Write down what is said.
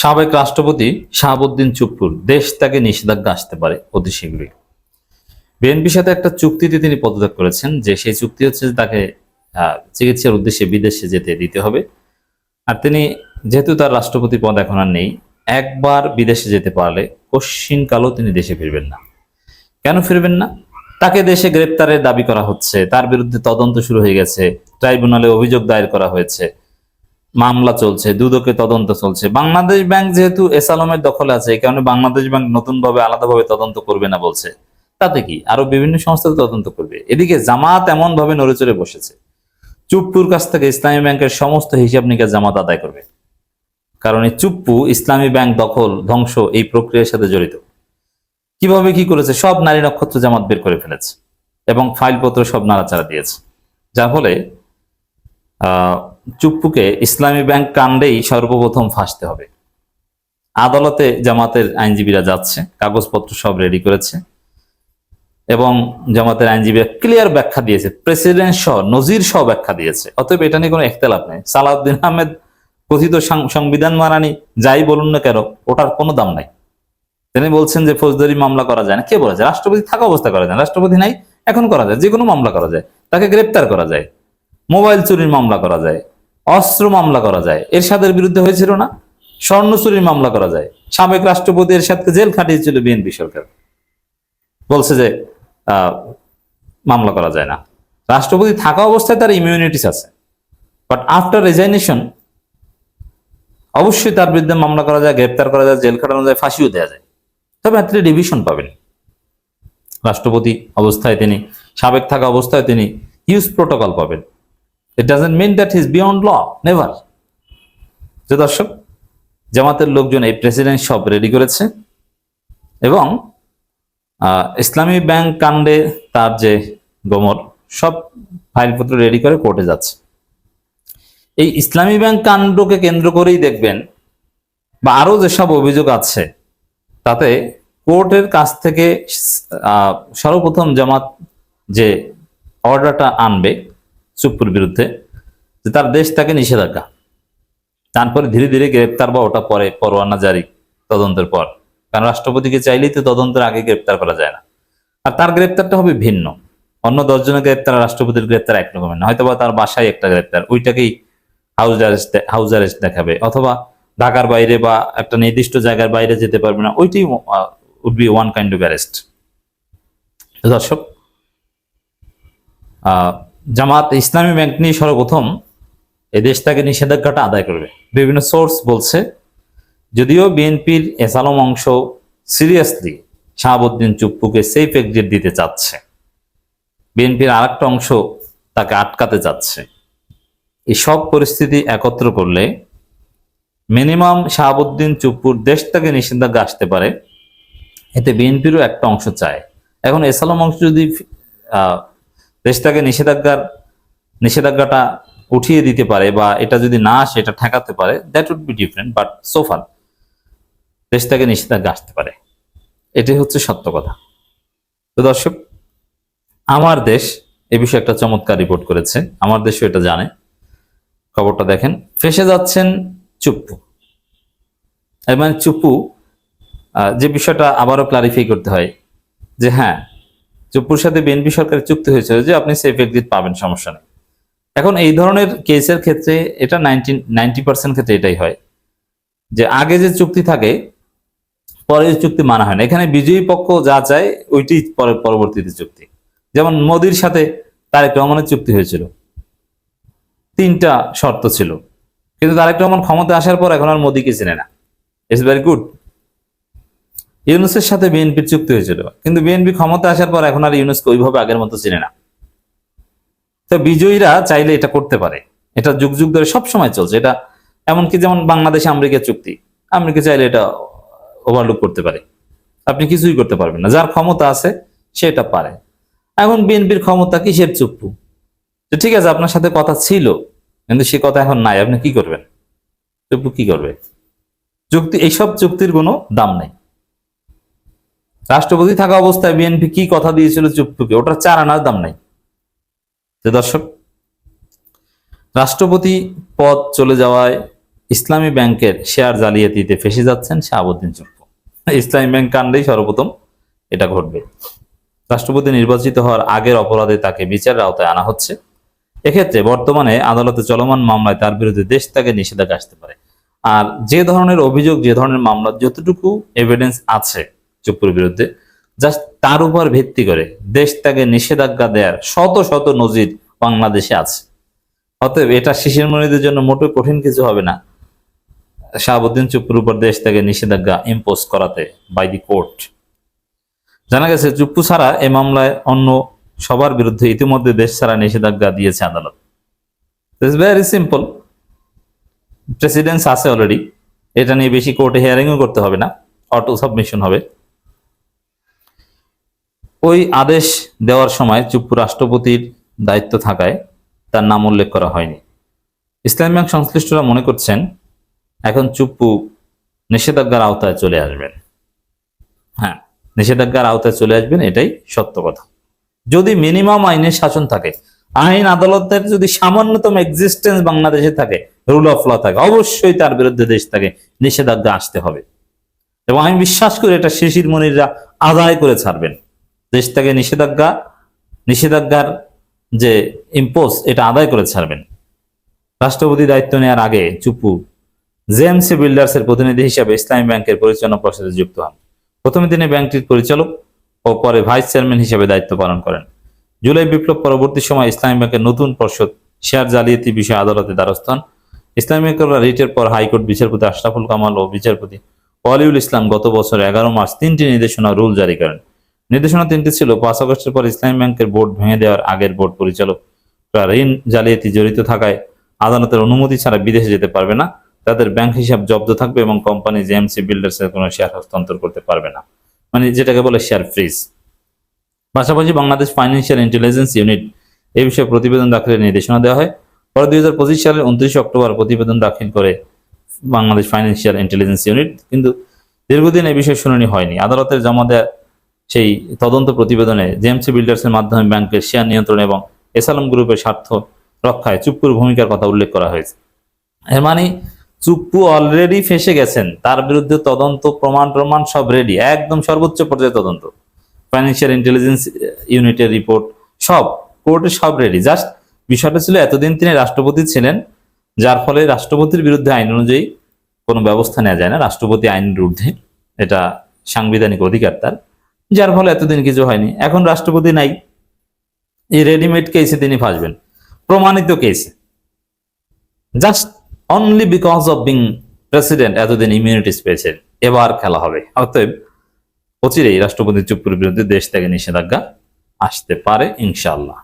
সাবেক রাষ্ট্রপতি শাহাবুদ্দিন চুপ্পুর দেশ ত্যাগে নিষেধাজ্ঞা আসতে পারে অতি শীঘ্রই। বিএনপির সাথে একটা চুক্তিতে তিনি পদত্যাগ করেছেন, যে সেই চুক্তি হচ্ছে যে তাকে চিকিৎসার উদ্দেশ্যে বিদেশে যেতে দিতে হবে। আর তিনি যেহেতু তার রাষ্ট্রপতি পদ এখন আর নেই, একবার বিদেশে যেতে পারলে কশ্চিনকালও তিনি দেশে ফিরবেন না। কেন ফিরবেন না? তাকে দেশে গ্রেপ্তারের দাবি করা হচ্ছে, তার বিরুদ্ধে তদন্ত শুরু হয়ে গেছে, ট্রাইব্যুনালে অভিযোগ দায়ের করা হয়েছে, মামলা চলছে, দুদকে তদন্ত চলছে। বাংলাদেশ ব্যাংক যেহেতু এসালমের দখলে আছে, এই কারণে বাংলাদেশ ব্যাংক নতুনভাবে আলাদাভাবে তদন্ত করবে না বলছে। তাতে কি, আরো বিভিন্ন সংস্থা তদন্ত করবে। এদিকে জামাত এমন ভাবে নড়েচড়ে বসেছে, চুপ্পুর কাছ থেকে ইসলামী ব্যাংকের সমস্ত হিসাব নিকাশ জামাত আদায় করবে। কারণ এই চুপ্পু ইসলামী ব্যাংক দখল ধ্বংস এই প্রক্রিয়ার সাথে জড়িত। কিভাবে কি করেছে সব নারী নক্ষত্র জামাত বের করে ফেলেছে এবং ফাইলপত্র সব নাড়াচাড়া দিয়েছে, যার ফলে চুপ্পুকে ইসলামী ব্যাংক কাণ্ডেই সর্বপ্রথম ফাঁসতে হবে। আদালতে জামাতের আইনজীবীরা যাচ্ছে, কাগজপত্র সব রেডি করেছে এবং জামাতের আইনজীবীরা ক্লিয়ার ব্যাখ্যা দিয়েছে, প্রেসিডেন্ট সহ নজির সহ ব্যাখ্যা দিয়েছে। অতএব এটা নিয়ে কোনো ইখতিলাফ নেই। সালাউদ্দিন আহমেদ কথিত সংবিধান মারানি যাই বলুন না কেন, ওটার কোনো দাম নাই। তিনি বলছেন যে ফৌজদারি মামলা করা যায় না। কে বলেছে? রাষ্ট্রপতি থাকা অবস্থা করা যায় না। রাষ্ট্রপতি নাই, এখন করা যায়, যে কোনো মামলা করা যায়, তাকে গ্রেপ্তার করা যায়, মোবাইল চুরির মামলা করা যায়, অস্ত্র মামলা করা যায়। এরশাদের বিরুদ্ধে হয়েছিল না? স্বর্ণ চুরির মামলা করা যায়। সাবেক রাষ্ট্রপতি এরশাদকে জেল খাটিয়েছিল বিএনপি সরকার, বলছে যে মামলা করা যায় না। রাষ্ট্রপতি থাকা অবস্থায় তার ইমিউনিটিস আছে, বাট আফটার রেজাইনেশন অবশ্যই তার বিরুদ্ধে মামলা করা যায়, গ্রেপ্তার করা যায়, জেল খাটানো যায়, ফাঁসিও দেওয়া যায়। তবে এতে ডিভিশন পাবেন। রাষ্ট্রপতি অবস্থায় তিনি, সাবেক থাকা অবস্থায় তিনি হিউজ প্রোটোকল পাবেন। It doesn't mean that he is beyond law, never. যে দর্শক, জামাতের লোকজন এই প্রেসিডেন্ট সব রেডি করেছে এবং ইসলামী ব্যাংক কাণ্ডে তার যে গোমর, সব ফাইলপত্র রেডি করে কোর্টে যাচ্ছে। এই ইসলামী ব্যাংক কাণ্ডকে কেন্দ্র করেই দেখবেন, বা আরো যেসব অভিযোগ আছে, তাতে কোর্টের কাছ থেকে সর্বপ্রথম জামাত যে অর্ডারটা আনবে চুপ্পুর বিরুদ্ধে, যে তার দেশ তাকে নিষেধাজ্ঞা, তারপরে ধীরে ধীরে গ্রেপ্তার বা ওটা পরে পরোয়ানা জারি তদন্তের পর। কারণ রাষ্ট্রপতিকে চাইলেই তো তদন্তের আগে গ্রেপ্তার করা যায় না। আর তার গ্রেপ্তারটা হবে ভিন্ন। অন্য 10 জনের গ্রেপ্তার, রাষ্ট্রপতির গ্রেপ্তার একরকমের না। হয়তো বা তার বাসায় একটা গ্রেপ্তার, ওইটাকেই হাউস অ্যারেস্ট দেখাবে, অথবা ঢাকার বাইরে বা একটা নির্দিষ্ট জায়গার বাইরে যেতে পারবে না, ওইটাই would be one kind of arrest. দর্শক, জামাত ইসলামী ব্যাংক নিয়ে সর্বপ্রথম এই দেশ থেকে নিষেধাজ্ঞাটা আদায় করবে। বিভিন্ন সোর্স বলছে, যদিও বিএনপির এসালম অংশ সিরিয়াসলি শাহাবুদ্দিন চুপ্পুকে সেফ এক্সিট দিতে চাচ্ছে, বিএনপির আরেকটা অংশ তাকে আটকাতে চাচ্ছে। এই সব পরিস্থিতি একত্র করলে মিনিমাম শাহাবুদ্দিন চুপ্পুর দেশ থেকে নিষেধাজ্ঞা আসতে পারে। এতে বিএনপিরও একটা অংশ চায়। এখন এসালম অংশ যদি দেশ থেকে নিষেধাজ্ঞাটা উঠিয়ে দিতে পারে, বা এটা যদি না আসে, এটা ঠেকাতে পারে, that would be different. But so far দেশ থেকে নিষেধাজ্ঞা আসতে পারে, এটাই হচ্ছে সত্য কথা। তো দর্শক, আমার দেশ এ বিষয়ে একটা চমৎকার রিপোর্ট করেছে। আমার দেশও এটা জানে। খবরটা দেখেন। ফেসে যাচ্ছেন চুপ্পু। মানে চুপ্পু, যে বিষয়টা আবারও ক্লারিফাই করতে হয়, যে হ্যাঁ, চুপ্পুর সাথে বিএনপি সরকারের চুক্তি হয়েছে যে আপনি সেফ এক্সিট পাবেন, সমস্যা নেই। এখন এই ধরনের কেসের ক্ষেত্রে এটা 90% ক্ষেত্রে এটাই হয়, যে আগে যে চুক্তি থাকে পরে চুক্তি মানা হয় না। এখানে বিজয়ী পক্ষ যা চায় ওইটি পরবর্তীতে চুক্তি। যেমন মোদির সাথে তারেক রহমানের চুক্তি হয়েছিল, 3টা শর্ত ছিল, কিন্তু তারেক রহমান ক্ষমতা আসার পর এখন আর মোদিকে চেনে না। It's very good. ইউনূসের সাথে বিএনপির চুক্তি হয়েছিল, কিন্তু বিএনপি ক্ষমতা আসার পর এখন আর ইউনূসকে ওইভাবে আগের মতো চেনে না। তো বিজয়ীরা চাইলে এটা করতে পারে। এটা যুগ যুগ ধরে সব সময় চলছে এটা। এমনকি যেমন বাংলাদেশ আমেরিকার চুক্তি, আমেরিকা চাইলে এটা ওভারলুক করতে পারে, আপনি কিছুই করতে পারবেন না। যার ক্ষমতা আছে সেটা পারে। এখন বিএনপির ক্ষমতা কিসের? চুপ্পু। ঠিক আছে, আপনার সাথে কথা ছিল, কিন্তু সে কথা এখন নাই, আপনি কি করবেন? চুপ্পু কি করবে? চুক্তি, এইসব চুক্তির কোনো দাম নাই। রাষ্ট্রপতি থাকা অবস্থায় বিএনপি কি কথা দিয়েছিল চুপ্পুকে, ওটার 4 আনার দাম নাই। দর্শক, রাষ্ট্রপতি পদ চলে যাওয়ায় ইসলামী ব্যাংকের শেয়ার জালিয়াতিতে ফেসে যাচ্ছেন শাহাবুদ্দিন চুপ্পু। ইসলামী ব্যাংক কাণ্ডেই সর্বপ্রথম এটা ঘটবে। রাষ্ট্রপতি নির্বাচিত হওয়ার আগের অপরাধে তাকে বিচারের আওতায় আনা হচ্ছে। এক্ষেত্রে বর্তমানে আদালতে চলমান মামলায় তার বিরুদ্ধে দেশ থেকে নিষেধাজ্ঞা আসতে পারে। আর যে ধরনের অভিযোগ, যে ধরনের মামলা, যতটুকু এভিডেন্স আছে চুপ্পুর বিরুদ্ধে, জাস্ট তার উপর ভিত্তি করে দেশ থেকে নিষেধাজ্ঞা দেওয়ার শত শত নজির বাংলাদেশে আছে। অতএব এটা শিশির মনিদের জন্য মোটেও কঠিন কিছু হবে না শাহাবুদ্দিন চুপ্পুর উপর দেশ থেকে নিষেধাজ্ঞা ইম্পোজ করাতে বাই দি কোর্ট। জানা গেছে চুপ্পু ছাড়া এই মামলায় অন্য সবার বিরুদ্ধে ইতিমধ্যে দেশ ছাড়া নিষেধাজ্ঞা দিয়েছে আদালত। ভেরি সিম্পল, প্রেসিডেন্স আছে অলরেডি, এটা নিয়ে বেশি কোর্টে হিয়ারিংও করতে হবে না, অটো সাবমিশন হবে। ওই আদেশ দেওয়ার সময় চুপ্পু রাষ্ট্রপতির দায়িত্ব থাকায় তার নাম উল্লেখ করা হয়নি। ইসলামী ব্যাংক সংশ্লিষ্টরা মনে করছেন এখন চুপ্পু নিষেধাজ্ঞার আওতায় চলে আসবেন। হ্যাঁ, নিষেধাজ্ঞার আওতায় চলে আসবেন, এটাই সত্য কথা। যদি মিনিমাম আইনের শাসন থাকে, আইন আদালতের যদি সামান্যতম এক্সিস্টেন্স বাংলাদেশে থাকে, রুল অফ ল থাকে, অবশ্যই তার বিরুদ্ধে দেশ থেকে নিষেধাজ্ঞা আসতে হবে। এবং আমি বিশ্বাস করি এটা শিশির মনিররা আদায় করে ছাড়বেন। দেশ থেকে নিষেধাজ্ঞার যে ইম্পোজ, এটা আদায় করে ছাড়বেন। রাষ্ট্রপতি দায়িত্ব নেওয়ার আগে চুপ্পু জেএমসি বিল্ডার্সের প্রতিনিধি হিসাবে ইসলামী ব্যাংকের পরিচালনা পর্ষদে যুক্ত হন। প্রথমে তিনি ব্যাংকটির পরিচালক ও পরে ভাইস চেয়ারম্যান হিসেবে দায়িত্ব পালন করেন। জুলাই বিপ্লব পরবর্তী সময় ইসলামী ব্যাংকের নতুন পর্ষদ শেয়ার জালিয়াতি বিষয়ে আদালতে দ্বারস্থ হন। ইসলামী ব্যাংকের রিটের পর হাইকোর্ট বিচারপতি আশরাফুল কামাল ও বিচারপতি ওয়ালিউল ইসলাম গত বছর 11 মার্চ 3টি নির্দেশনা রুল জারি করেন। নির্দেশনা 3টি ছিল: 5 আগস্টের পর ইসলামী ব্যাংকের বোর্ড ভেঙে দেওয়ার আগের বোর্ড পরিচালক ঋণ জালিয়াতি জড়িত থাকায় আদালতের অনুমতি ছাড়া বিদেশে যেতে পারবে না, তাদের ব্যাংক হিসাব জব্দ থাকবে এবং কোম্পানি জেএমসি বিল্ডার্সের কোনো শেয়ার হস্তান্তর করতে পারবে না, মানে যেটাকে বলে শেয়ার ফ্রিজ। পাশাপাশি বাংলাদেশ ফাইন্যান্সিয়াল ইন্টেলিজেন্স ইউনিট এই বিষয়ে প্রতিবেদন দাখিলের নির্দেশনা দেওয়া হয়। পরে 2025 সালের 29 অক্টোবর প্রতিবেদন দাখিল করে বাংলাদেশ ফাইন্যান্সিয়াল ইন্টেলিজেন্স ইউনিট, কিন্তু দীর্ঘদিন এই বিষয়ে শুনানি হয়নি। আদালতের জমা দেওয়া সেই তদন্ত প্রতিবেদনে জেএমসি বিল্ডার্সের মাধ্যমে ব্যাংকের শেয়ার নিয়ন্ত্রণ এবং এসালম গ্রুপের স্বার্থ রক্ষায় চুপ্পুর ভূমিকার কথা উল্লেখ করা হয়েছে। এর মানে চুপ্পু অলরেডি ফেসে গেছেন, তার বিরুদ্ধে তদন্ত প্রমাণ সব রেডি, একদম সর্বোচ্চ পর্যায়ে তদন্ত, ফাইন্যান্সিয়াল ইন্টেলিজেন্স ইউনিটের রিপোর্ট সব কোর্টে সব রেডি। জাস্ট বিষয়টা ছিল এতদিন তিনি রাষ্ট্রপতি ছিলেন, যার ফলে রাষ্ট্রপতির বিরুদ্ধে আইন অনুযায়ী কোনো ব্যবস্থা নেওয়া যায় না, রাষ্ট্রপতি আইনের ঊর্ধ্বে, এটা সাংবিধানিক অধিকার তার, যার ফলে এতদিন কিছু হয়নি। এখন রাষ্ট্রপতি নাই, এই রেডিমেড কেসে তিনি ফাঁসবেন, প্রমাণিত কেসে। Just only because of being president এতদিন ইমিউনিটিস পেয়েছেন, এবার খেলা হবে। অতএব অচিরেই রাষ্ট্রপতি চুপ্পুর বিরুদ্ধে দেশ থেকে নিষেধাজ্ঞা আসতে পারে ইনশাআল্লাহ।